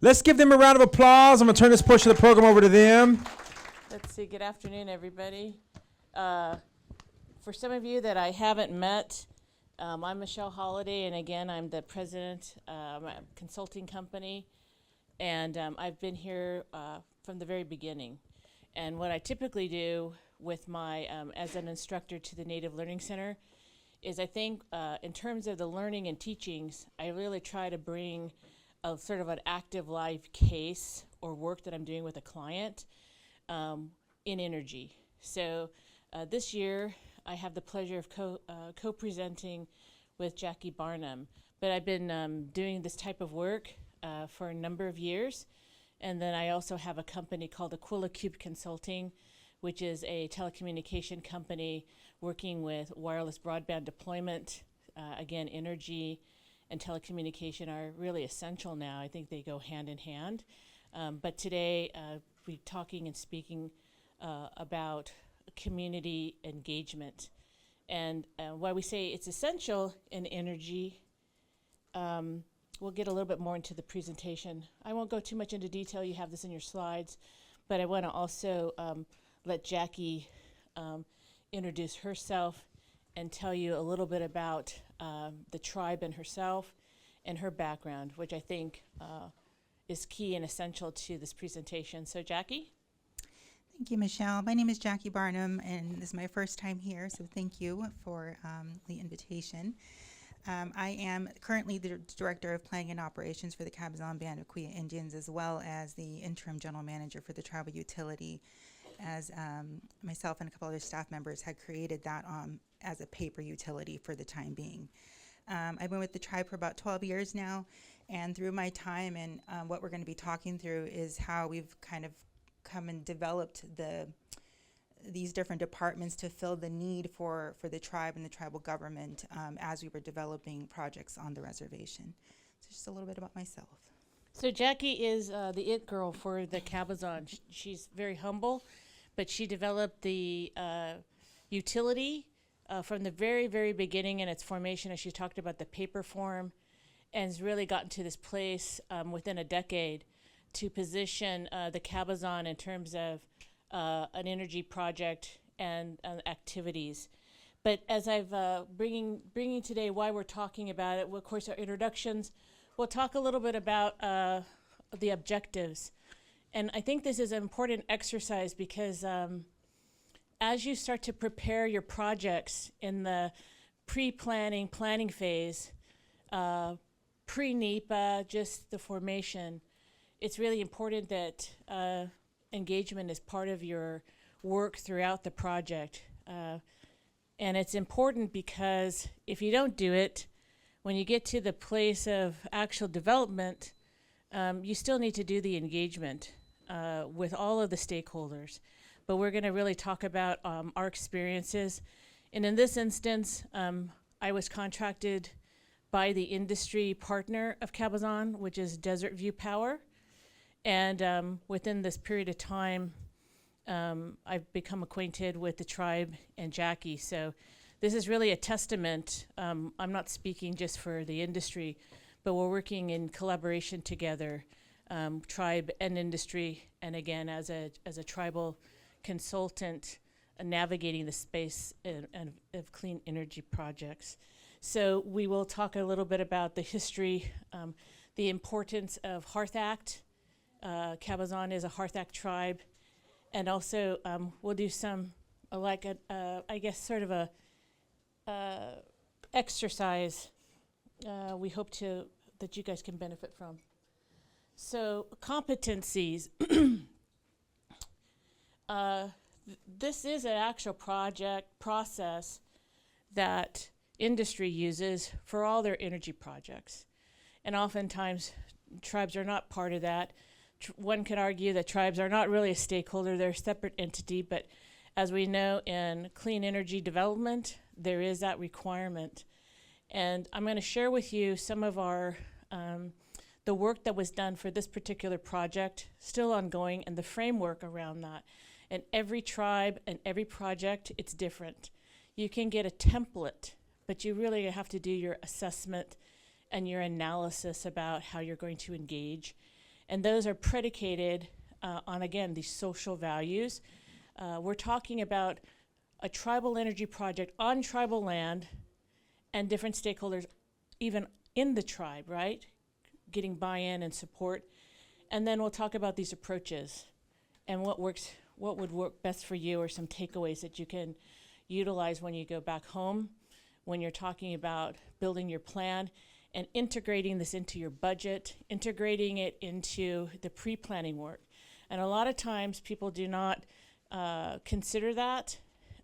Let's give them a round of applause. I'm going to turn this portion of the program over to them. Let's see. Good afternoon, everybody. For some of you that I haven't met, I'm Michelle Holliday, and again, I'm the president of a consulting company, and I've been here from the very beginning. And what I typically do with my, as an instructor to the Native Learning Center, is I think in terms of the learning and teachings, I really try to bring a sort of an active live case or work that I'm doing with a client in energy. So this year, I have the pleasure of co-presenting with Jackie Barnum. But I've been doing this type of work for a number of years. And then I also have a company called Aquila Cube Consulting, which is a telecommunication company working with wireless broadband deployment. Again, energy and telecommunication are really essential now. I think they go hand in hand. But today, we're talking and speaking about community engagement. And why we say it's essential in energy, we'll get a little bit more into the presentation. I won't go too much into detail. You have this in your slides. But I want to also let Jackie introduce herself and tell you a little bit about the tribe and herself and her background, which I think is key and essential to this presentation. So Jackie? Thank you, Michelle. My name is Jackie Barnum, and this is my first time here, so thank you for the invitation. I am currently the Director of Planning and Operations for the Cabazon Band of Kuya Indians, as well as the Interim General Manager for the Tribal Utility, as myself and a couple other staff members had created that as a paper utility for the time being. I've been with the tribe for about 12 years now, and through my time and what we're going to be talking through is how we've kind of come and developed these different departments to fill the need for the tribe and the tribal government as we were developing projects on the reservation. So just a little bit about myself. So Jackie is the it girl for the Cabazon. She's very humble, but she developed the utility from the very, very beginning in its formation, as she talked about the paper form, and has really gotten to this place within a decade to position the Cabazon in terms of an energy project and activities. But as I've bringing today why we're talking about it, well, of course, our introductions, we'll talk a little bit about the objectives. And I think this is an important exercise because as you start to prepare your projects in the pre-planning, planning phase, pre-NEPA, just the formation, it's really important that engagement is part of your work throughout the project. And it's important because if you don't do it, when you get to the place of actual development, you still need to do the engagement with all of the stakeholders. But we're going to really talk about our experiences. And in this instance, I was contracted by the industry partner of Cabazon, which is Desert View Power. And within this period of time, I've become acquainted with the tribe and Jackie. So this is really a testament. I'm not speaking just for the industry, but we're working in collaboration together, tribe and industry, and again, as a tribal consultant, navigating the space of clean energy projects. So we will talk a little bit about the history, the importance of Hearth Act. Cabazon is a Hearth Act tribe, and also we'll do some I guess sort of a exercise we hope that you guys can benefit from. So competencies. This is an actual process that industry uses for all their energy projects, and oftentimes tribes are not part of that. One could argue that tribes are not really a stakeholder, they're a separate entity, but as we know in clean energy development, there is that requirement. And I'm going to share with you some of our, the work that was done for this particular project, still ongoing, and the framework around that. And every tribe and every project, it's different. You can get a template, but you really have to do your assessment and your analysis about how you're going to engage. And those are predicated on, again, these social values. We're talking about a tribal energy project on tribal land and different stakeholders, even in the tribe, right? Getting buy-in and support. And then we'll talk about these approaches and what would work best for you, or some takeaways that you can utilize when you go back home, when you're talking about building your plan and integrating this into your budget, integrating it into the pre-planning work. And a lot of times people do not consider that,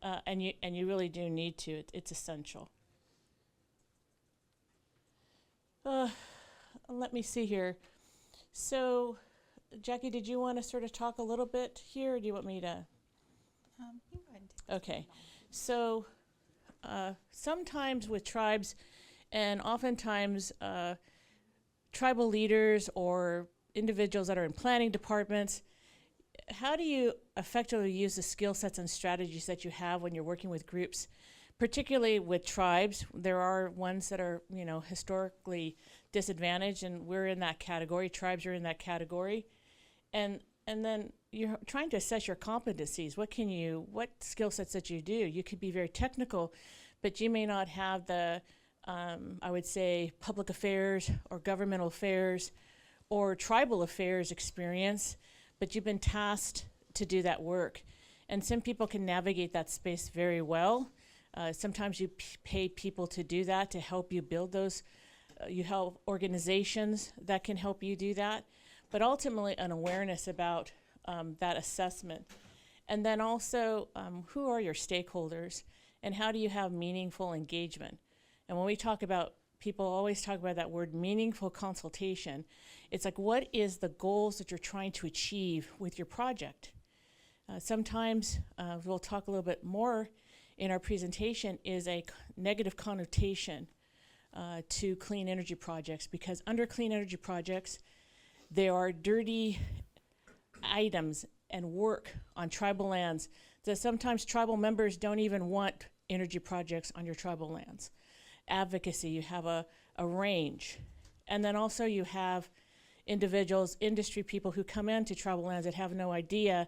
and you really do need to. It's essential. Let me see here. So, Jackie, did you want to sort of talk a little bit here, or do you want me to? You go ahead. Okay. So, sometimes with tribes, and oftentimes tribal leaders or individuals that are in planning departments, how do you effectively use the skill sets and strategies that you have when you're working with groups, particularly with tribes? There are ones that are, historically disadvantaged, and we're in that category. Tribes are in that category. And then you're trying to assess your competencies. What skill sets that you do? You could be very technical, but you may not have the, I would say, public affairs or governmental affairs or tribal affairs experience, but you've been tasked to do that work. And some people can navigate that space very well. Sometimes you pay people to do that, to help you build those. You help organizations that can help you do that. But ultimately, an awareness about that assessment. And then also, who are your stakeholders, and how do you have meaningful engagement? And when we talk about, people always talk about that word meaningful consultation. It's like, what is the goals that you're trying to achieve with your project? Sometimes, we'll talk a little bit more in our presentation, is a negative connotation to clean energy projects, because under clean energy projects, there are dirty items and work on tribal lands that sometimes tribal members don't even want energy projects on your tribal lands. Advocacy, you have a range. And then also you have individuals, industry people who come into tribal lands that have no idea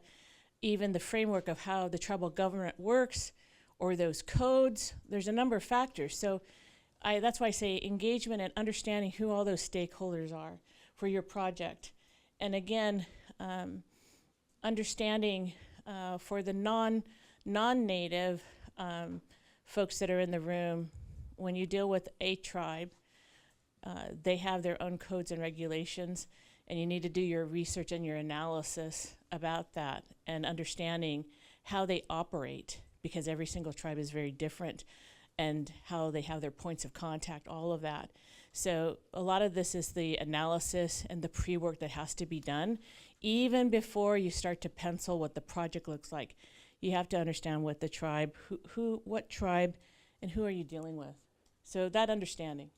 even the framework of how the tribal government works, or those codes. There's a number of factors. So that's why I say engagement and understanding who all those stakeholders are for your project. And again, understanding for the non-native folks that are in the room, when you deal with a tribe, they have their own codes and regulations, and you need to do your research and your analysis about that and understanding how they operate, because every single tribe is very different, and how they have their points of contact, all of that. So a lot of this is the analysis and the pre-work that has to be done. Even before you start to pencil what the project looks like, you have to understand what the tribe, what tribe, and who are you dealing with. So that understanding.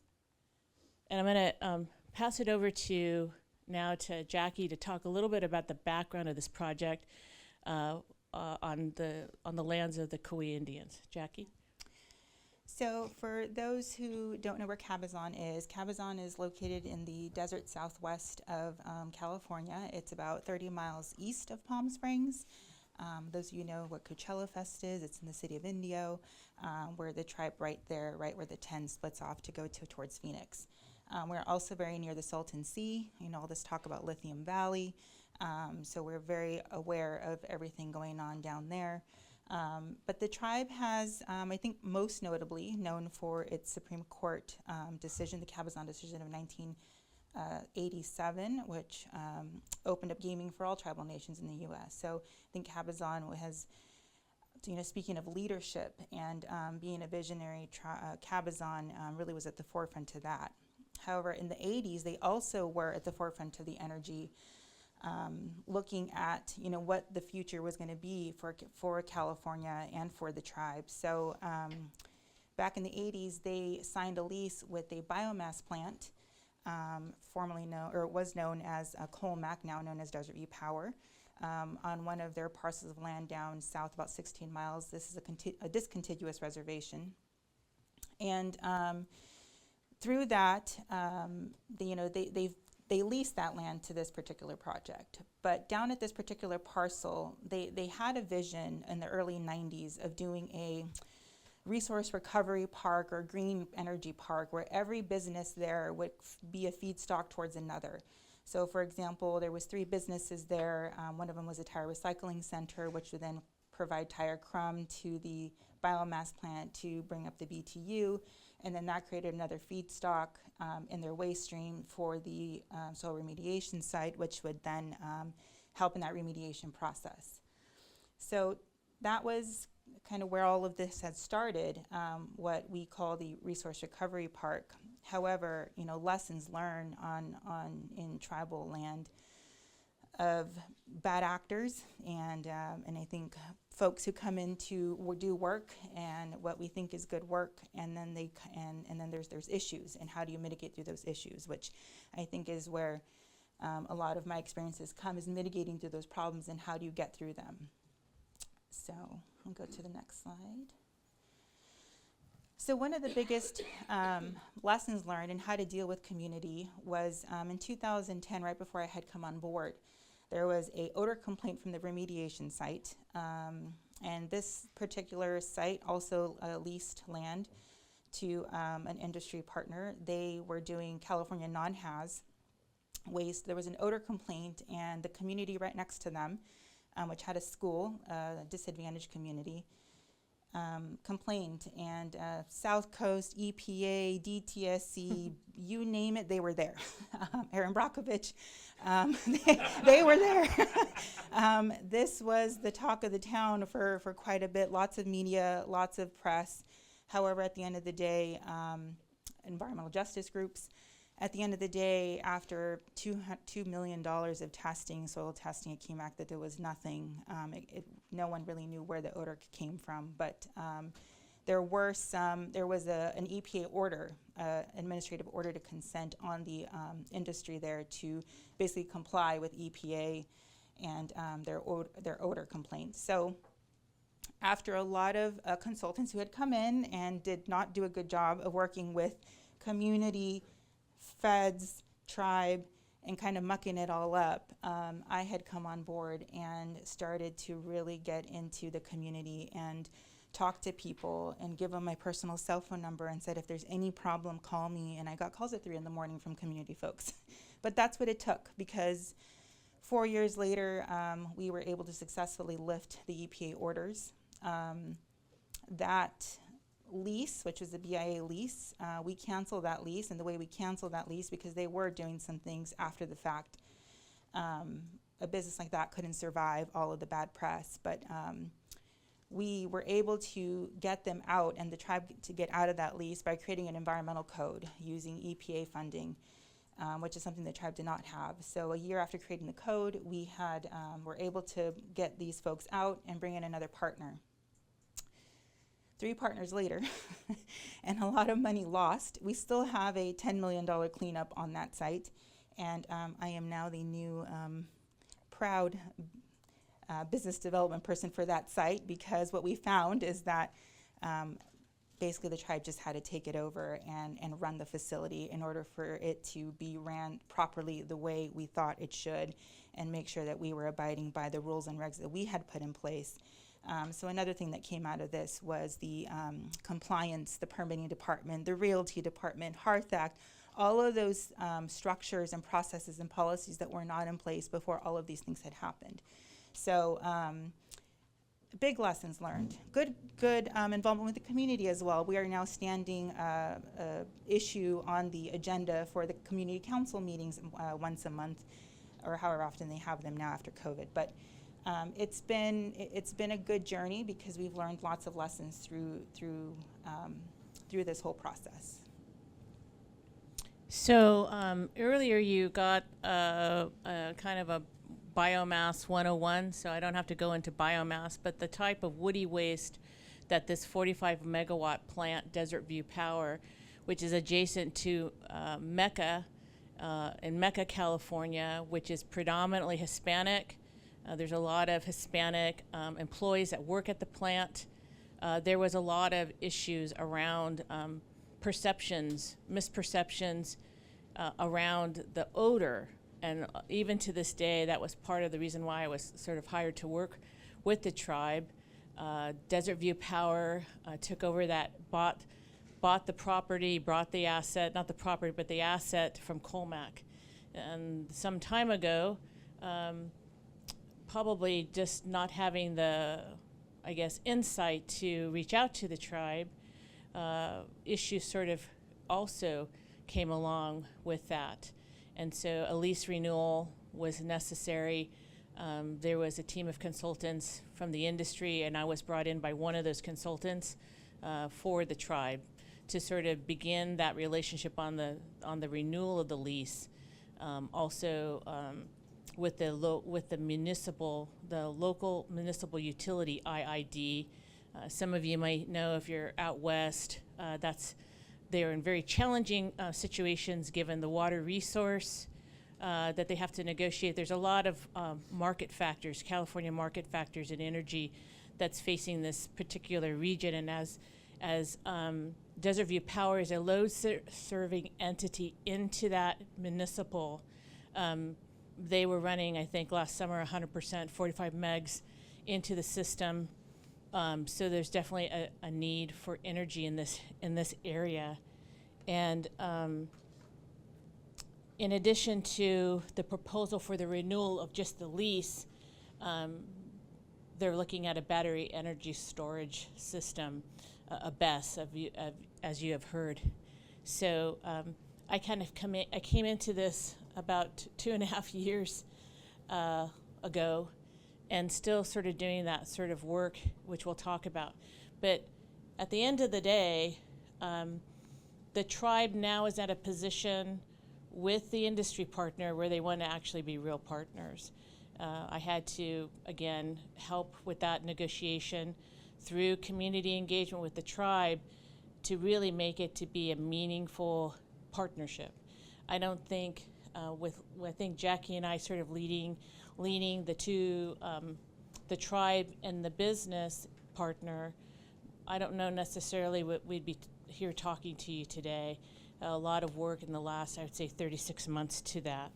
And I'm gonna pass it over now to Jackie to talk a little bit about the background of this project on the lands of the Kauai Indians. Jackie? So for those who don't know where Cabazon is located in the desert southwest of California. It's about 30 miles east of Palm Springs. Those of you know what Coachella Fest is. It's in the city of Indio, where the tribe right where the 10 splits off to go towards Phoenix. We're also very near the Salton Sea. All this talk about Lithium Valley. So we're very aware of everything going on down there. But the tribe has, I think most notably known for its Supreme Court decision, the Cabazon decision of 1987, which opened up gaming for all tribal nations in the U.S. So I think Cabazon has, speaking of leadership and being a visionary, Cabazon really was at the forefront of that. However, in the 80s, they also were at the forefront of the energy, looking at what the future was going to be for California and for the tribe. So back in the 80s, they signed a lease with a biomass plant, was known as Colmac, now known as Desert View Power, on one of their parcels of land down south about 16 miles. This is a discontiguous reservation, and through that, they've they leased that land to this particular project. But down at this particular parcel, they had a vision in the early 90s of doing a resource recovery park or green energy park where every business there would be a feedstock towards another. So for example, there was 3 businesses there. One of them was a tire recycling center, which would then provide tire crumb to the biomass plant to bring up the BTU. And then that created another feedstock in their waste stream for the soil remediation site, which would then help in that remediation process. So that was kind of where all of this had started, what we call the Resource Recovery Park. However, lessons learned in tribal land of bad actors and I think folks who come in to do work and what we think is good work, and then there's issues, and how do you mitigate through those issues, which I think is where a lot of my experiences come, is mitigating through those problems and how do you get through them. So I'll go to the next slide. So one of the biggest lessons learned in how to deal with community was in 2010, right before I had come on board, there was a odor complaint from the remediation site. And this particular site also leased land to an industry partner. They were doing California non-haz waste. There was an odor complaint, and the community right next to them, which had a school, a disadvantaged community, complained, and South Coast, EPA, DTSC, you name it, they were there. Aaron Brockovich, they were there. This was the talk of the town for quite a bit, lots of media, lots of press. However, at the end of the day, environmental justice groups, at the end of the day, after $2 million of testing, soil testing, it came back that there was nothing. No one really knew where the odor came from, but there was an EPA order, administrative order to consent on the industry there to basically comply with EPA and their odor complaints. So after a lot of consultants who had come in and did not do a good job of working with community, feds, tribe, and kind of mucking it all up, I had come on board and started to really get into the community and talk to people and give them my personal cell phone number and said, if there's any problem, call me. And I got calls at 3 in the morning from community folks. But that's what it took, because 4 years later, we were able to successfully lift the EPA orders. That lease, which was the BIA lease, we canceled that lease, and the way we canceled that lease, because they were doing some things after the fact, a business like that couldn't survive all of the bad press, but we were able to get them out and the tribe to get out of that lease by creating an environmental code using EPA funding, which is something the tribe did not have. So a year after creating the code, we were able to get these folks out and bring in another partner. 3 partners later, and a lot of money lost, we still have a $10 million cleanup on that site, and I am now the new proud business development person for that site, because what we found is that basically the tribe just had to take it over and run the facility in order for it to be ran properly the way we thought it should, and make sure that we were abiding by the rules and regs that we had put in place. So another thing that came out of this was the compliance, the permitting department, the realty department, Hearth Act, all of those structures and processes and policies that were not in place before all of these things had happened. So big lessons learned. Good involvement with the community as well. We are now standing issue on the agenda for the community council meetings once a month, or however often they have them now after COVID. But it's been a good journey, because we've learned lots of lessons through this whole process. So earlier you got a kind of a biomass 101, so I don't have to go into biomass, but the type of woody waste that this 45 megawatt plant, Desert View Power, which is adjacent to Mecca, in Mecca, California, which is predominantly Hispanic. There's a lot of Hispanic employees that work at the plant. There was a lot of issues around misperceptions, around the odor. And even to this day, that was part of the reason why I was sort of hired to work with the tribe. Desert View Power took over that, bought the property, brought the asset, not the property, but the asset from Colmac. And some time ago, probably just not having the, I guess, insight to reach out to the tribe, issues sort of also came along with that. And so a lease renewal was necessary. There was a team of consultants from the industry, and I was brought in by one of those consultants for the tribe to sort of begin that relationship on the renewal of the lease. Also, with the local municipal utility IID. Some of you might know if you're out west, they're in very challenging situations given the water resource that they have to negotiate. There's a lot of market factors, California market factors in energy that's facing this particular region. And as Desert View Power is a load-serving entity into that municipal, they were running, I think, last summer 100%, 45 megs into the system. So there's definitely a need for energy in this area. And in addition to the proposal for the renewal of just the lease, they're looking at a battery energy storage system, a BESS, as you have heard. So I came into this about 2.5 years ago, and still sort of doing that sort of work, which we'll talk about. But at the end of the day, the tribe now is at a position with the industry partner where they want to actually be real partners. I had to, again, help with that negotiation through community engagement with the tribe to really make it to be a meaningful partnership. I don't think, I think Jackie and I sort of leaning the two, the tribe and the business partner, I don't know necessarily what we'd be here talking to you today. A lot of work in the last, I would say, 36 months to that.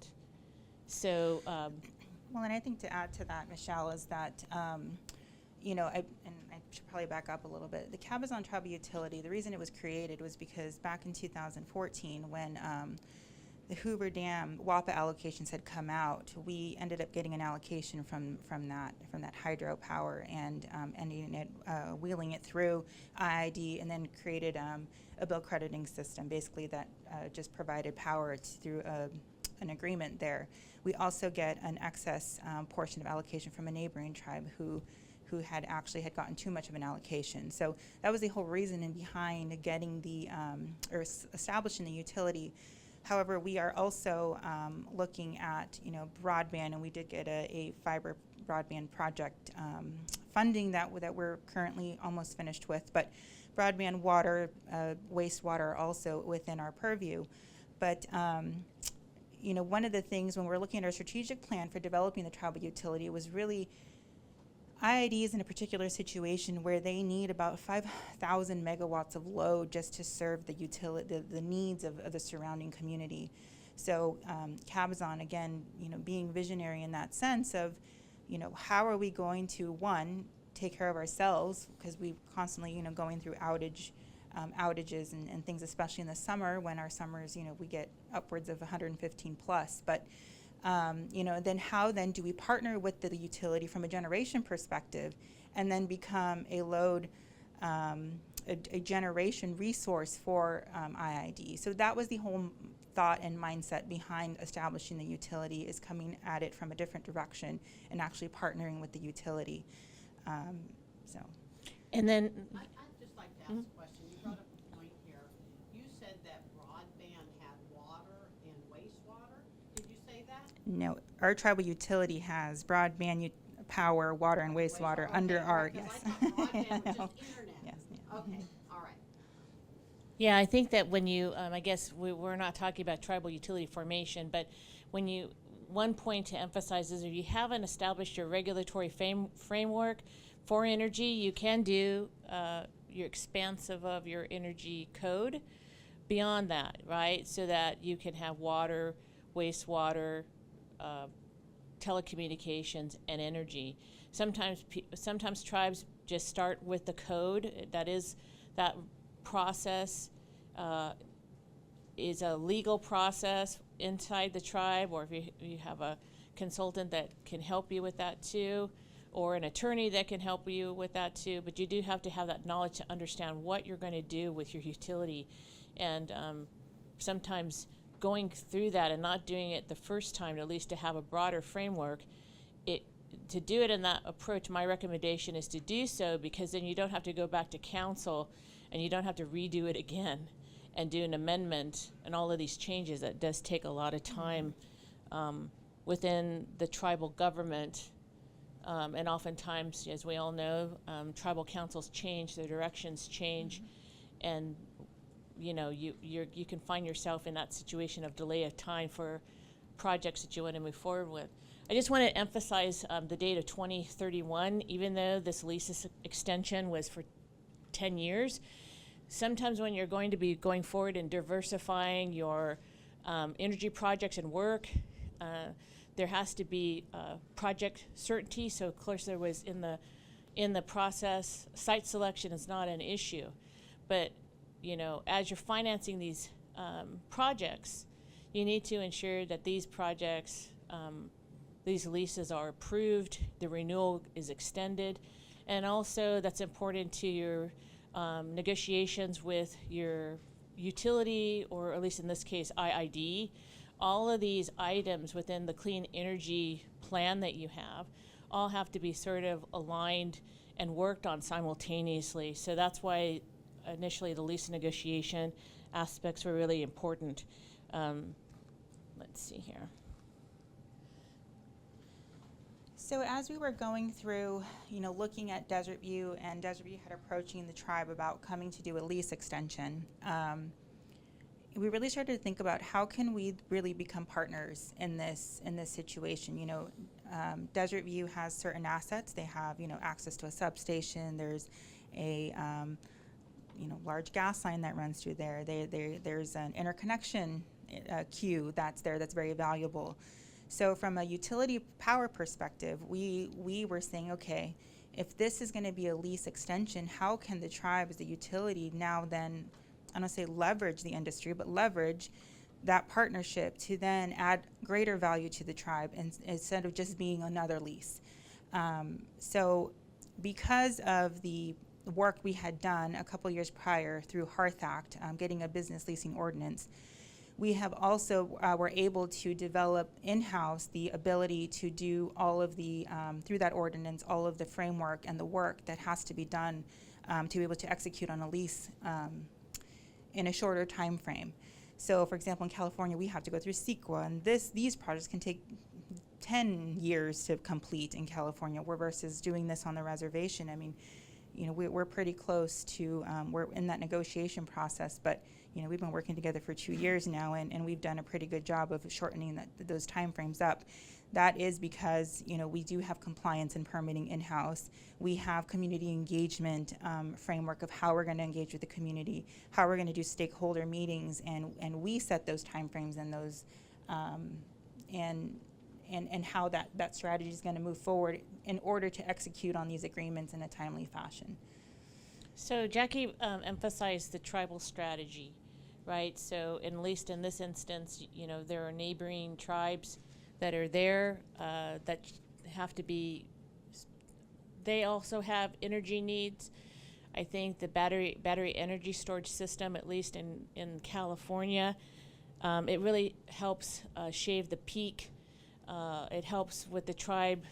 So, well, and I think to add to that, Michelle, is that, you know, I should probably back up a little bit. The Cabazon Tribal Utility, the reason it was created was because back in 2014, when the Hoover Dam WAPA allocations had come out, we ended up getting an allocation from that hydropower and wheeling it through IID, and then created a bill crediting system, basically that just provided power through an agreement there. We also get an excess portion of allocation from a neighboring tribe who had gotten too much of an allocation. So that was the whole reason behind getting establishing the utility. However, we are also looking at, you know, broadband, and we did get a fiber broadband project funding that we're currently almost finished with. But broadband, water, wastewater are also within our purview. But you know, one of the things when we're looking at our strategic plan for developing the tribal utility was really IID is in a particular situation where they need about 5,000 megawatts of load just to serve the utility, the needs of the surrounding community. So Cabazon, again, you know, being visionary in that sense of, you know, how are we going to, one, take care of ourselves, because we constantly, you know, going through outages and things, especially in the summer when our summers, you know, we get upwards of 115 plus. But you know, then how then do we partner with the utility from a generation perspective, and then become a load, a generation resource for IID? So that was the whole thought and mindset behind establishing the utility, is coming at it from a different direction and actually partnering with the utility. So. And then I'd just like to ask a question. You brought up a point here. You said that broadband had water and wastewater. Did you say that? No, our tribal utility has broadband, power, water, and wastewater Okay, under our, because yes. I thought broadband was No. just internet. Yes, yeah. Okay, all right. yeah, I think that when you, I guess we're not talking about tribal utility formation, but when you, one point to emphasize is if you haven't established your regulatory framework for energy, you can do, you're expansive of your energy code, beyond that, right? So that you can have water, wastewater, telecommunications, and energy. Sometimes tribes just start with the code. That process is a legal process inside the tribe, or if you have a consultant that can help you with that too, or an attorney that can help you with that too. But you do have to have that knowledge to understand what you're going to do with your utility. And sometimes going through that and not doing it the first time, at least to have a broader framework, to do it in that approach, my recommendation is to do so, because then you don't have to go back to council and you don't have to redo it again and do an amendment and all of these changes. That does take a lot of time within the tribal government. And oftentimes, as we all know, tribal councils change, their directions change, and you can find yourself in that situation of delay of time for projects that you want to move forward with. I just want to emphasize the date of 2031, even though this lease extension was for 10 years. Sometimes when you're going to be going forward and diversifying your energy projects and work, there has to be project certainty. So of course there was in the process, site selection is not an issue, but as you're financing these projects, you need to ensure that these projects, these leases are approved, the renewal is extended, and also that's important to your negotiations with your utility, or at least in this case, IID. All of these items within the clean energy plan that you have all have to be sort of aligned and worked on simultaneously. So that's why initially the lease negotiation aspects were really important. Let's see here. So as we were going through, looking at Desert View, and Desert View had approaching the tribe about coming to do a lease extension, we really started to think about how can we really become partners in this situation. Desert View has certain assets. They have access to a substation. There's a large gas line that runs through there. There's an interconnection queue that's there that's very valuable. So from a utility power perspective, we were saying, okay, if this is going to be a lease extension, how can the tribe as a utility now then, I don't say leverage the industry, but leverage that partnership to then add greater value to the tribe instead of just being another lease. So because of the work we had done a couple years prior through Hearth Act, getting a business leasing ordinance, we have also were able to develop in-house the ability to do all of the, through that ordinance, all of the framework and the work that has to be done to be able to execute on a lease in a shorter time frame. So for example, in California, we have to go through CEQA, and these projects can take 10 years to complete in California, versus doing this on the reservation. I mean, we're pretty close to, we're in that negotiation process, but we've been working together for 2 years now, and we've done a pretty good job of shortening those timeframes up. That is because we do have compliance and permitting in-house. We have community engagement framework of how we're going to engage with the community, how we're going to do stakeholder meetings, and we set those timeframes and those and how that strategy is going to move forward in order to execute on these agreements in a timely fashion. So Jackie emphasized the tribal strategy, right? So at least in this instance, there are neighboring tribes that are there that have to be, they also have energy needs. I think the battery energy storage system, at least in California, it really helps shave the peak. It helps with the tribe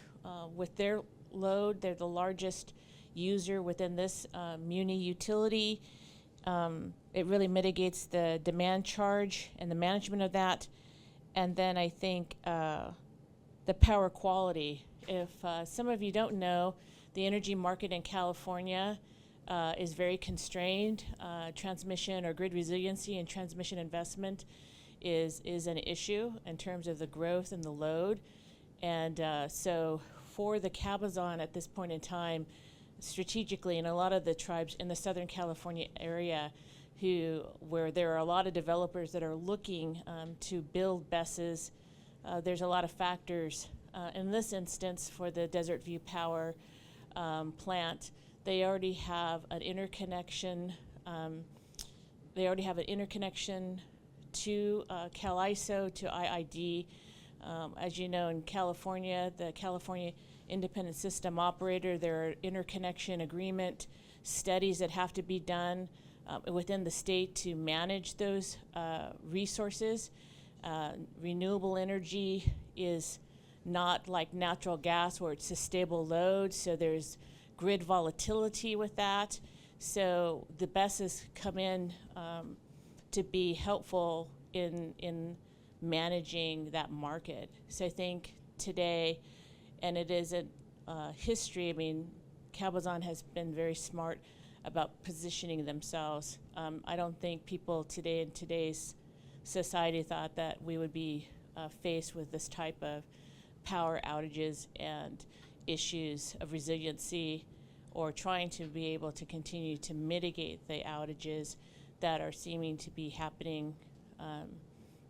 with their load. They're the largest user within this muni utility. It really mitigates the demand charge and the management of that. And then I think the power quality. If some of you don't know, the energy market in California is very constrained. Transmission or grid resiliency and transmission investment is an issue in terms of the growth and the load. And so for the Cabazon at this point in time, strategically, and a lot of the tribes in the Southern California area where there are a lot of developers that are looking to build BESSes. There's a lot of factors. In this instance, for the Desert View Power plant, they already have an interconnection. To CALISO, to IID. As you know, in California, the California Independent System Operator, there are interconnection agreement studies that have to be done within the state to manage those resources. Renewable energy is not like natural gas where it's a stable load, so there's grid volatility with that. So the BESSes come in to be helpful in managing that market. So I think today, and it is a history, I mean, Cabazon has been very smart about positioning themselves. I don't think people today in today's society thought that we would be faced with this type of power outages and issues of resiliency, or trying to be able to continue to mitigate the outages that are seeming to be happening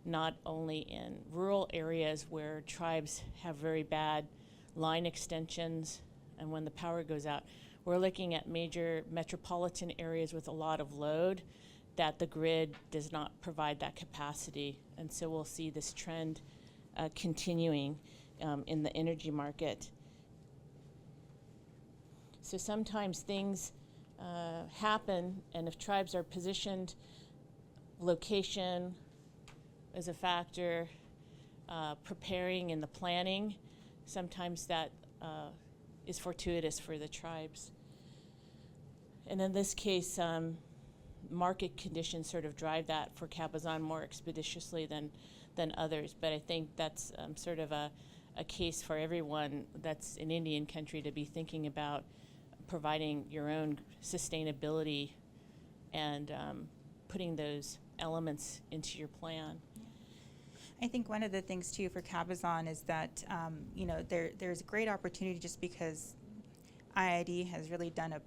not only in rural areas where tribes have very bad line extensions and when the power goes out. We're looking at major metropolitan areas with a lot of load that the grid does not provide that capacity. And so we'll see this trend continuing in the energy market. So sometimes things happen, and if tribes are positioned, location is a factor, preparing in the planning, sometimes that is fortuitous for the tribes. And in this case, market conditions sort of drive that for Cabazon more expeditiously than others. But I think that's sort of a case for everyone that's in Indian country to be thinking about providing your own sustainability and putting those elements into your plan. I think one of the things too for Cabazon is that there's a great opportunity just because IID has really done a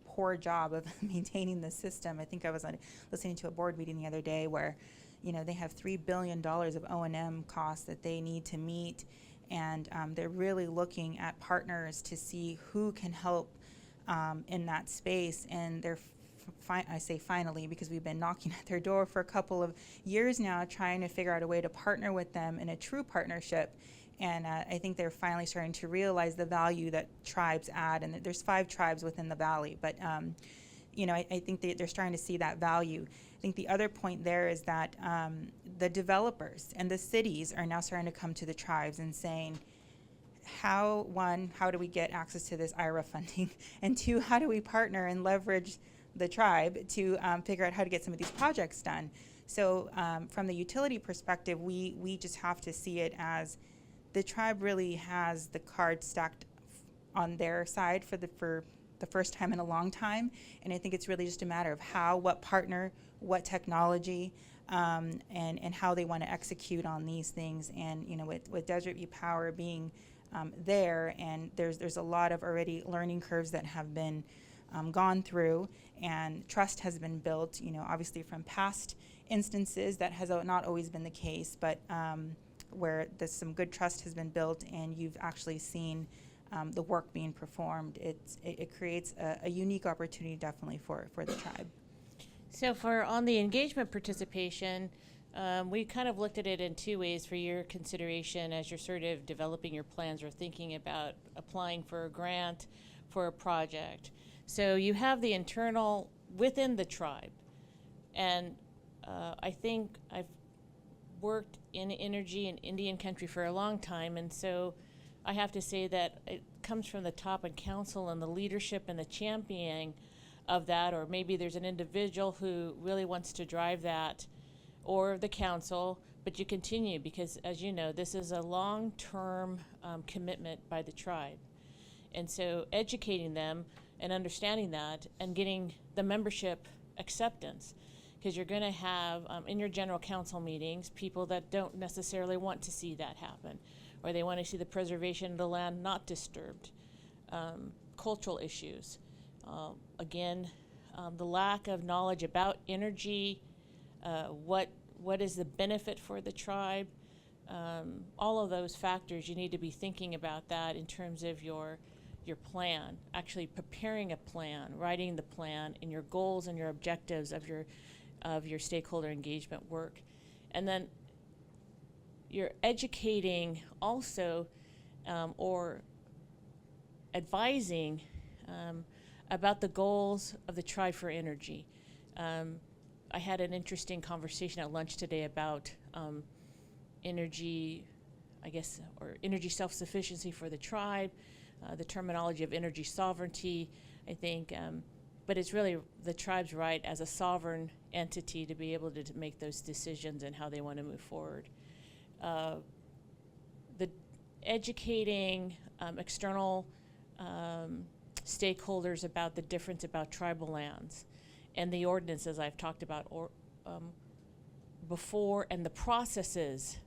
poor job of maintaining the system. I think I was listening to a board meeting the other day where they have $3 billion of O&M costs that they need to meet, and they're really looking at partners to see who can help in that space. And they're I say finally because we've been knocking at their door for a couple of years now, trying to figure out a way to partner with them in a true partnership. And I think they're finally starting to realize the value that tribes add. And there's 5 tribes within the valley, but I think they're starting to see that value. I think the other point there is that the developers and the cities are now starting to come to the tribes and saying, how do we get access to this IRA funding? And 2, how do we partner and leverage the tribe to figure out how to get some of these projects done? So from the utility perspective, we just have to see it as the tribe really has the cards stacked on their side for the first time in a long time. And I think it's really just a matter of what partner, what technology, and how they want to execute on these things. And with Desert View Power being there, and there's a lot of already learning curves that have been gone through, and trust has been built, obviously from past instances. That has not always been the case, but where there's some good trust has been built and you've actually seen the work being performed. It creates a unique opportunity definitely for the tribe. So on the engagement participation, we kind of looked at it in 2 ways for your consideration as you're sort of developing your plans or thinking about applying for a grant for a project. So you have the internal within the tribe. And I think I've worked in energy in Indian country for a long time, and so I have to say that it comes from the top in council and the leadership and the championing of that, or maybe there's an individual who really wants to drive that, or the council, but you continue because, as you know, this is a long-term commitment by the tribe. And so educating them and understanding that and getting the membership acceptance, because you're going to have in your general council meetings people that don't necessarily want to see that happen, or they want to see the preservation of the land not disturbed, cultural issues. Again, the lack of knowledge about energy, what is the benefit for the tribe, all of those factors. You need to be thinking about that in terms of your plan, actually preparing a plan, writing the plan, and your goals and your objectives of your stakeholder engagement work. And then you're educating also or advising about the goals of the Tribe for Energy. I had an interesting conversation at lunch today about energy, I guess, or energy self-sufficiency for the tribe, the terminology of energy sovereignty, I think, but it's really the tribe's right as a sovereign entity to be able to make those decisions and how they want to move forward. The educating external stakeholders about the difference about tribal lands and the ordinances I've talked about before, and the processes.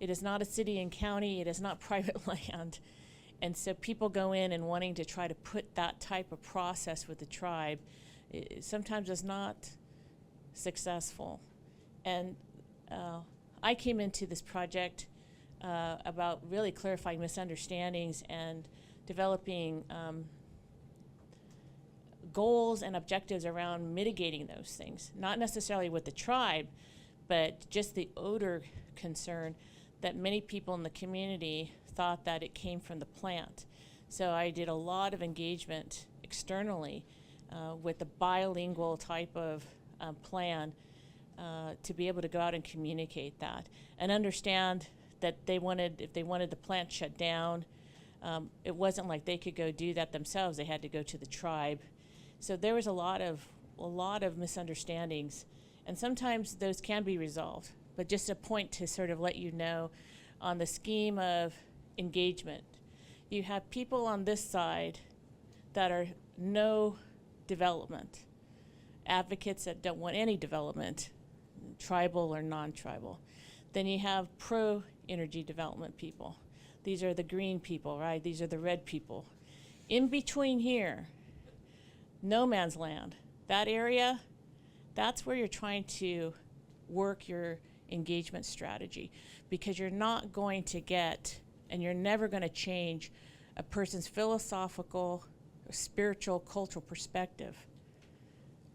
It is not a city and county, it is not private land. And so people go in and wanting to try to put that type of process with the tribe, sometimes is not successful. And I came into this project about really clarifying misunderstandings and developing goals and objectives around mitigating those things. Not necessarily with the tribe, but just the odor concern that many people in the community thought that it came from the plant. So I did a lot of engagement externally with a bilingual type of plan to be able to go out and communicate that and understand that if they wanted the plant shut down, it wasn't like they could go do that themselves. They had to go to the tribe. So there was a lot of misunderstandings, and sometimes those can be resolved. But just a point to sort of let you know on the scheme of engagement. You have people on this side that are no development, advocates that don't want any development, tribal or non-tribal. Then you have pro-energy development people. These are the green people, right? These are the red people. In between here, no man's land. That area, that's where you're trying to work your engagement strategy, because you're not going to get, and you're never going to change a person's philosophical, spiritual, cultural perspective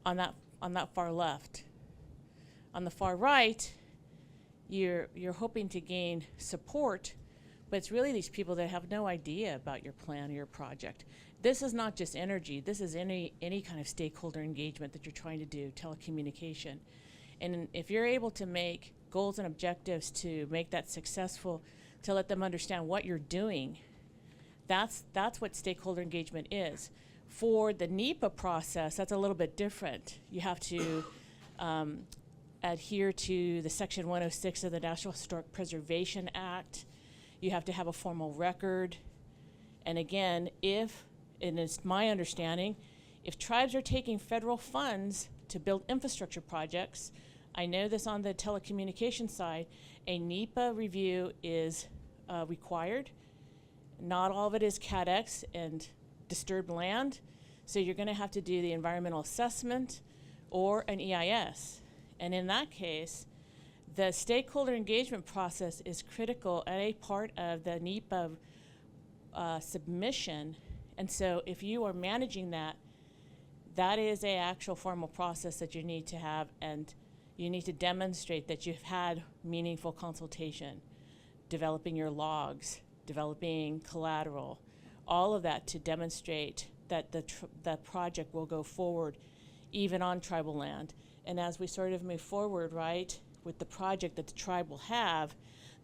on that far left. On the far right, you're hoping to gain support, but it's really these people that have no idea about your plan or your project. This is not just energy. This is any kind of stakeholder engagement that you're trying to do, telecommunication. And if you're able to make goals and objectives to make that successful, to let them understand what you're doing, that's what stakeholder engagement is. For the NEPA process, that's a little bit different. You have to adhere to the Section 106 of the National Historic Preservation Act. You have to have a formal record. And again, and it's my understanding, if tribes are taking federal funds to build infrastructure projects, I know this on the telecommunication side, a NEPA review is required. Not all of it is CADX and disturbed land, so you're going to have to do the environmental assessment or an EIS. And in that case, the stakeholder engagement process is critical and a part of the NEPA submission. And so if you are managing that, that is an actual formal process that you need to have, and you need to demonstrate that you've had meaningful consultation, developing your logs, developing collateral, all of that to demonstrate that the project will go forward even on tribal land. And as we sort of move forward, right, with the project that the tribe will have,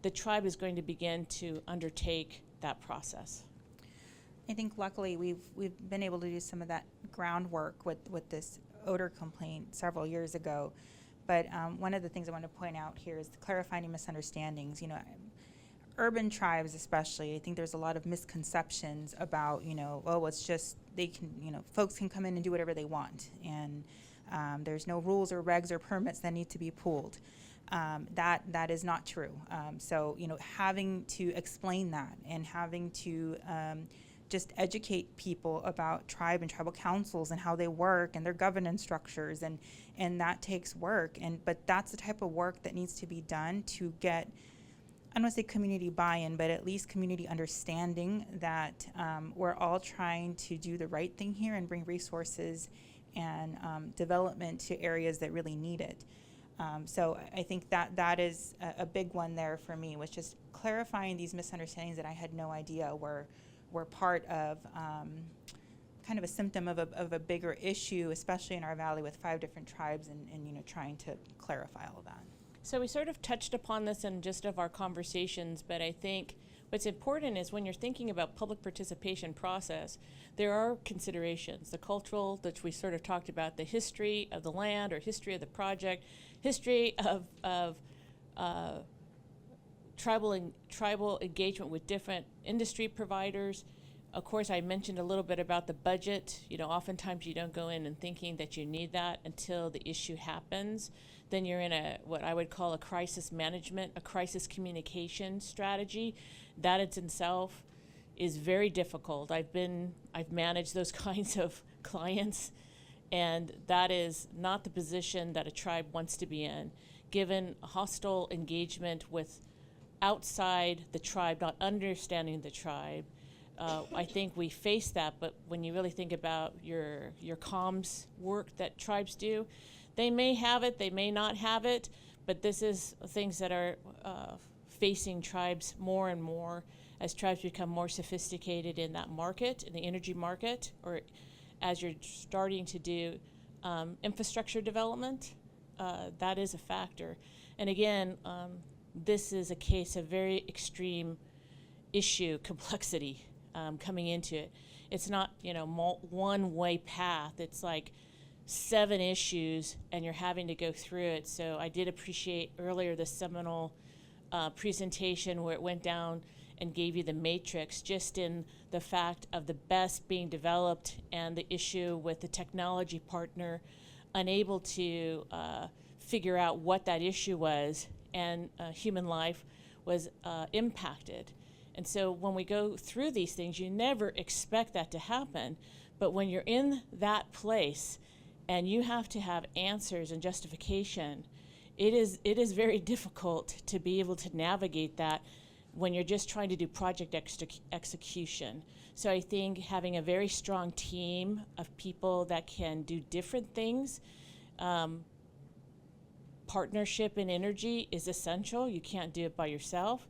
the tribe is going to begin to undertake that process. I think luckily we've been able to do some of that groundwork with this odor complaint several years ago. But one of the things I want to point out here is clarifying misunderstandings. You know, urban tribes especially, I think there's a lot of misconceptions about, it's just they can, folks can come in and do whatever they want, and there's no rules or regs or permits that need to be pulled. That is not true. So having to explain that and having to just educate people about tribe and tribal councils and how they work and their governance structures, and that takes work. But that's the type of work that needs to be done to get, I don't want to say community buy-in, but at least community understanding that we're all trying to do the right thing here and bring resources and development to areas that really need it. So I think that is a big one there for me, was just clarifying these misunderstandings that I had no idea were part of kind of a symptom of a bigger issue, especially in our valley with 5 different tribes, and trying to clarify all of that. So we sort of touched upon this in just of our conversations, but I think what's important is when you're thinking about public participation process, there are considerations, the cultural, which we sort of talked about, the history of the land or history of the project, history of tribal engagement with different industry providers. Of course, I mentioned a little bit about the budget. Oftentimes you don't go in and thinking that you need that until the issue happens. Then you're in what I would call a crisis management, a crisis communication strategy. That in itself is very difficult. I've managed those kinds of clients, and that is not the position that a tribe wants to be in, given hostile engagement with outside the tribe, not understanding the tribe. I think we face that, but when you really think about your comms work that tribes do, they may have it, they may not have it, but this is things that are facing tribes more and more as tribes become more sophisticated in that market, in the energy market, or as you're starting to do infrastructure development, that is a factor. And again, this is a case of very extreme issue complexity coming into it. It's not, one-way path. It's like 7 issues, and you're having to go through it. So I did appreciate earlier the Seminole presentation where it went down and gave you the matrix, just in the fact of the best being developed and the issue with the technology partner unable to figure out what that issue was, and human life was impacted. And so when we go through these things, you never expect that to happen. But when you're in that place and you have to have answers and justification, it is very difficult to be able to navigate that when you're just trying to do project execution. So I think having a very strong team of people that can do different things, partnership in energy is essential. You can't do it by yourself.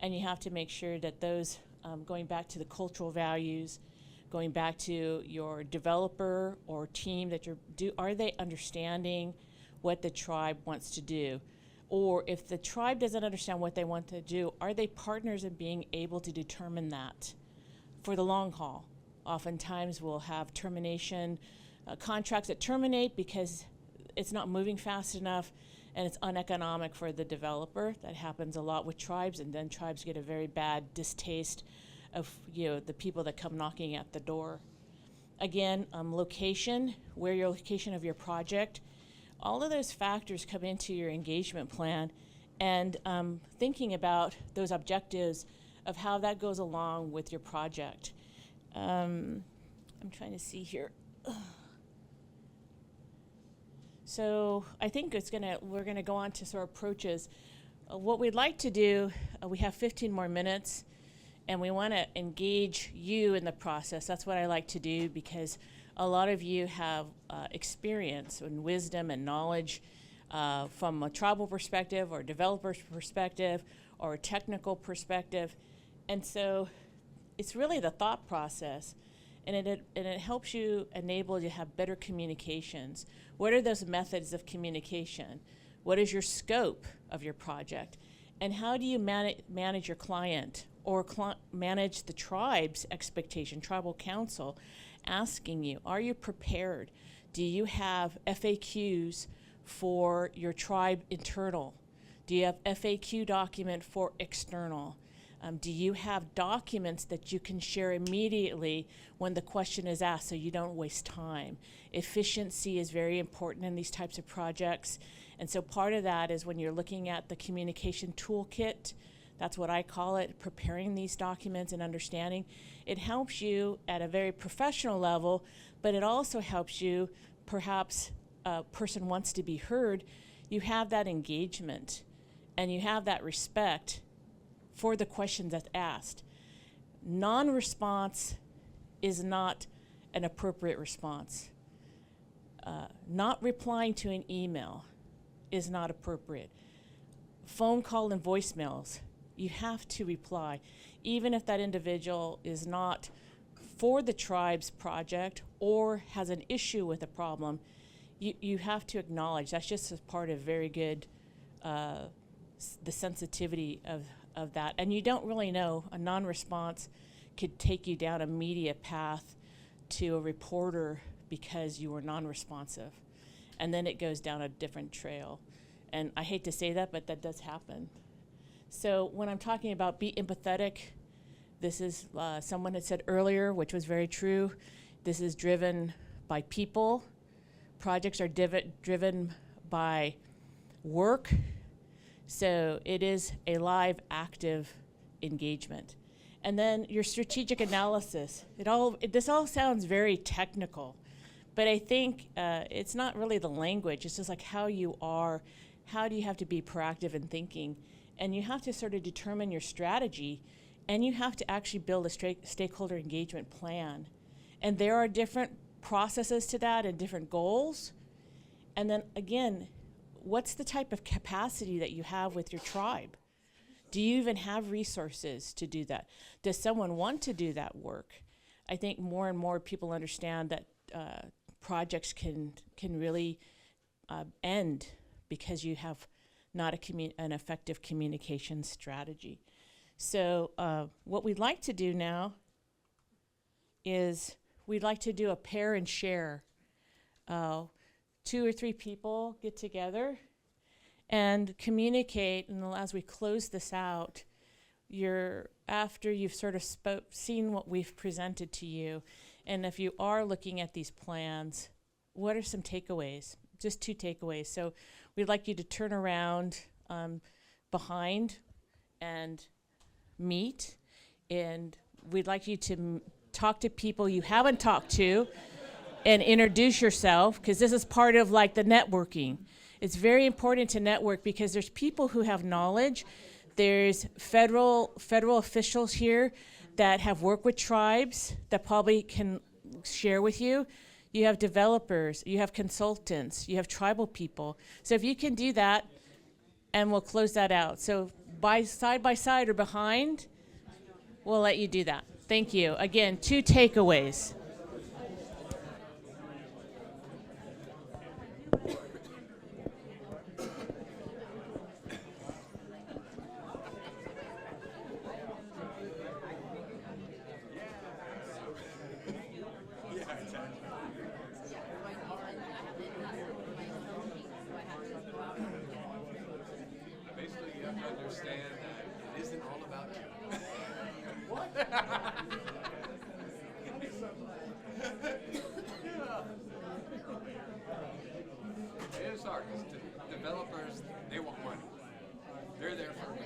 And you have to make sure that those, going back to the cultural values, going back to your developer or team that are they understanding what the tribe wants to do? Or if the tribe doesn't understand what they want to do, are they partners in being able to determine that for the long haul? Oftentimes we'll have termination contracts that terminate because it's not moving fast enough and it's uneconomic for the developer. That happens a lot with tribes, and then tribes get a very bad distaste of the people that come knocking at the door. Again, location, where your location of your project, all of those factors come into your engagement plan, and thinking about those objectives of how that goes along with your project. I'm trying to see here. So I think we're gonna go on to sort of approaches. What we'd like to do, we have 15 more minutes, and we want to engage you in the process. That's what I like to do, because a lot of you have experience and wisdom and knowledge from a tribal perspective or developer's perspective or a technical perspective. And so it's really the thought process, and it helps you enable you to have better communications. What are those methods of communication? What is your scope of your project? And how do you manage your client or manage the tribe's expectation, tribal council asking you, are you prepared? Do you have FAQs for your tribe internal? Do you have FAQ document for external? Do you have documents that you can share immediately when the question is asked so you don't waste time? Efficiency is very important in these types of projects. And so part of that is when you're looking at the communication toolkit That's what I call it, preparing these documents and understanding. It helps you at a very professional level, but it also helps you, perhaps a person wants to be heard, you have that engagement and you have that respect for the questions that's asked. Non-response is not an appropriate response. Not replying to an email is not appropriate. Phone call and voicemails, you have to reply. Even if that individual is not for the tribe's project or has an issue with a problem, you have to acknowledge. That's just a part of very good, the sensitivity of that. And you don't really know, a non-response could take you down a media path to a reporter because you were non-responsive. And then it goes down a different trail. And I hate to say that, but that does happen. So when I'm talking about be empathetic, this is, someone had said earlier, which was very true, this is driven by people. Projects are driven by work. So it is a live, active engagement. And then your strategic analysis. This all sounds very technical, but I think it's not really the language. It's just like how you are, how do you have to be proactive in thinking? And you have to sort of determine your strategy, and you have to actually build a stakeholder engagement plan. And there are different processes to that and different goals. And then again, what's the type of capacity that you have with your tribe? Do you even have resources to do that? Does someone want to do that work? I think more and more people understand that projects can really end because you have not an effective communication strategy. So what we'd like to do now is we'd like to do a pair and share. 2 or 3 people get together and communicate, and as we close this out, after you've sort of seen what we've presented to you, and if you are looking at these plans, what are some takeaways? Just 2 takeaways. So we'd like you to turn around behind and meet, and we'd like you to talk to people you haven't talked to and introduce yourself, because this is part of like the networking. It's very important to network because there's people who have knowledge. There's federal officials here that have worked with tribes that probably can share with you. You have developers, you have consultants, you have tribal people. So if you can do that, and we'll close that out. So side by side or behind, we'll let you do that. Thank you. Again, 2 takeaways. Basically, you have to understand that it isn't all about you. It is hard because developers, they want money. They're there for money.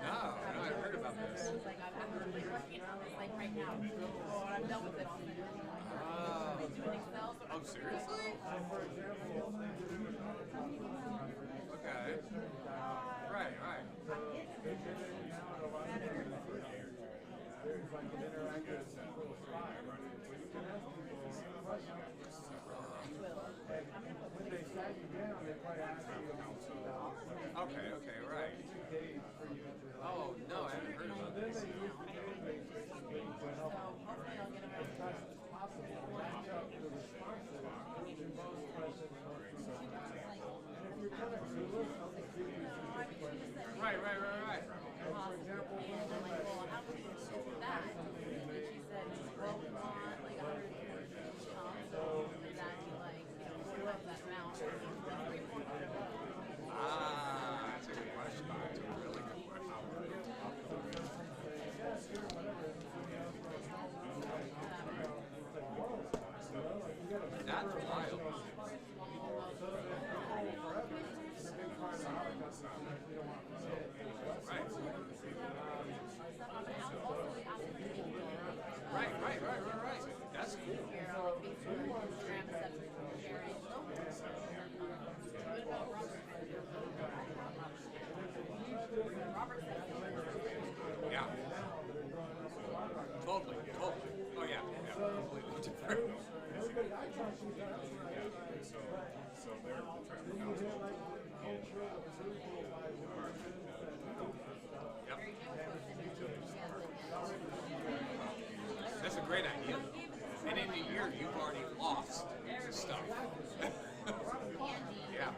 No, I heard about this. Oh, seriously? Okay. Right. Okay, right. Oh, no, I haven't heard about this. Right. Right. That's cool. Yeah. Totally. Oh yeah, completely different. Yep. That's a great idea. And in a year, you've already lost stuff. Yeah.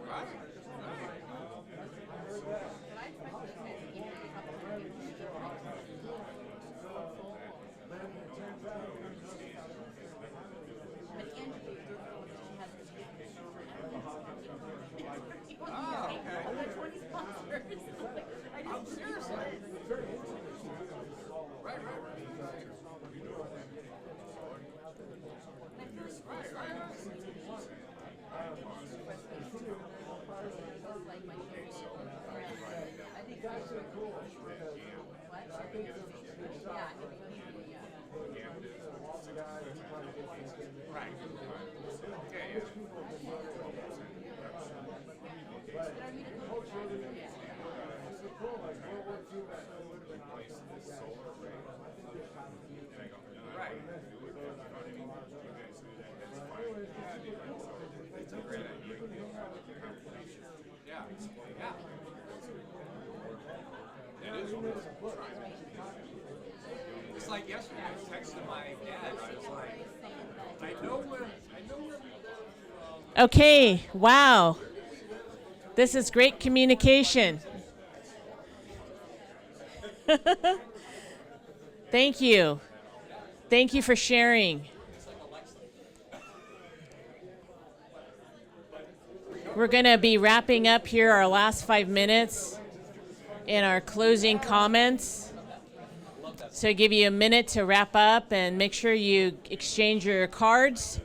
Right. Oh, okay. Oh, seriously? Right. Right. Yeah. Right. It's a great idea. Yeah. It is. It's like yesterday, I was texting my dad. I was like, I know where. Okay, wow. This is great communication. Thank you. Thank you for sharing. We're going to be wrapping up here our last 5 minutes in our closing comments. So I give you a minute to wrap up and make sure you exchange your cards.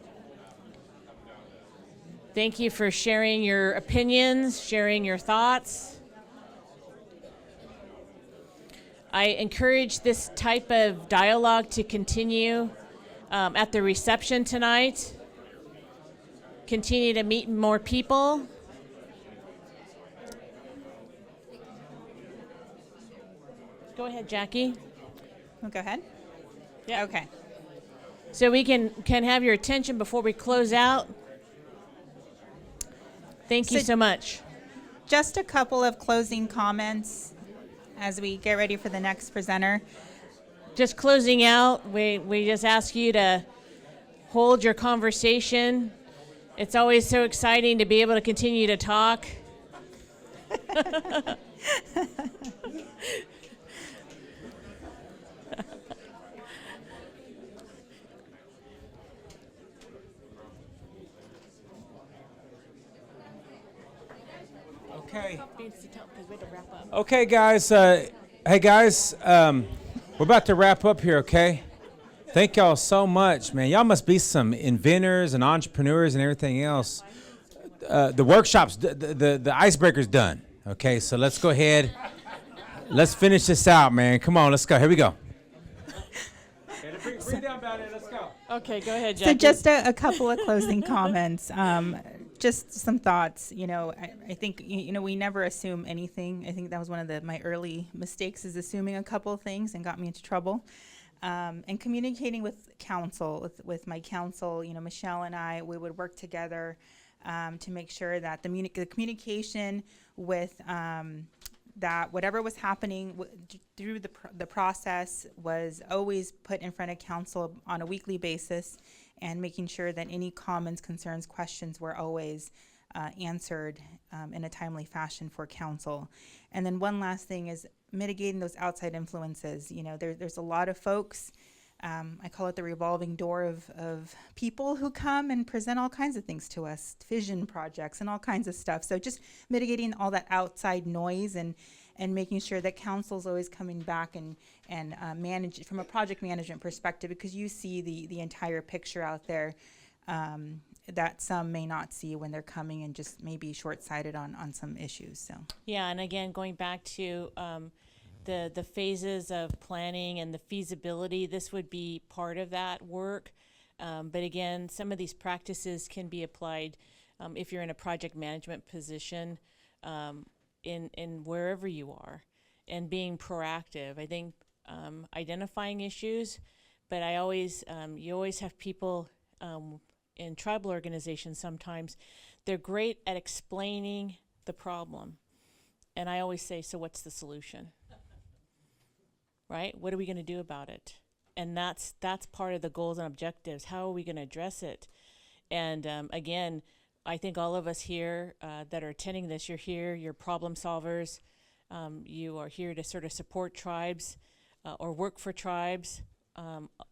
Thank you for sharing your opinions, sharing your thoughts. I encourage this type of dialogue to continue at the reception tonight. Continue to meet more people. Go ahead, Jackie. Oh, go ahead. Yeah. Okay. So we can have your attention before we close out. Thank you so much. Just a couple of closing comments as we get ready for the next presenter. Just closing out, we just ask you to hold your conversation. It's always so exciting to be able to continue to talk. Okay. Wrap Okay, guys. Hey, guys. We're about to wrap up here, okay? Thank y'all so much, man. Y'all must be some inventors and entrepreneurs and everything else. The workshop's, the icebreaker's done, okay? So let's go ahead. Let's finish this out, man. Come on, let's go. Here we go. Bring down about it. Let's go. Okay, go ahead, Jackie. So just a couple of closing comments. Just some thoughts. I think we never assume anything. I think that was one of my early mistakes, is assuming a couple of things and got me into trouble. And communicating with counsel, with my counsel, Michelle and I, we would work together to make sure that the communication with that whatever was happening through the process was always put in front of counsel on a weekly basis, and making sure that any comments, concerns, questions were always answered in a timely fashion for counsel. And then one last thing is mitigating those outside influences. There's a lot of folks, I call it the revolving door of people who come and present all kinds of things to us, vision projects and all kinds of stuff. So just mitigating all that outside noise and and making sure that council's always coming back and manage from a project management perspective, because you see the entire picture out there that some may not see when they're coming and just maybe short-sighted on some issues. So Yeah, and again, going back to the phases of planning and the feasibility, this would be part of that work. But again, some of these practices can be applied if you're in a project management position in wherever you are, and being proactive. I think identifying issues, but I always you always have people in tribal organizations. Sometimes they're great at explaining the problem, and I always say, so what's the solution? Right? What are we going to do about it? And that's part of the goals and objectives. How are we going to address it? And again, I think all of us here that are attending this, you're here, you're problem solvers. You are here to sort of support tribes or work for tribes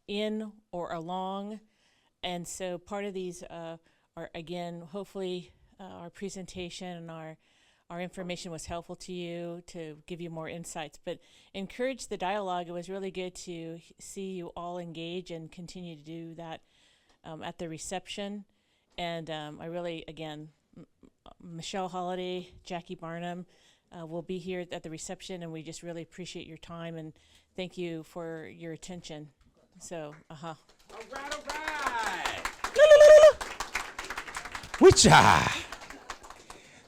in or along. And so part of these are, again, hopefully our presentation and our information was helpful to you, to give you more insights, but encourage the dialogue. It was really good to see you all engage and continue to do that at the reception. And I really, again, Michelle Holliday, Jackie Barnum will be here at the reception, and we just really appreciate your time and thank you for your attention. So, All right. Witcha.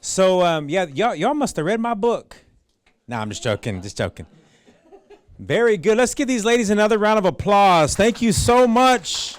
So, yeah, y'all must have read my book. No, I'm just joking, Very good. Let's give these ladies another round of applause. Thank you so much.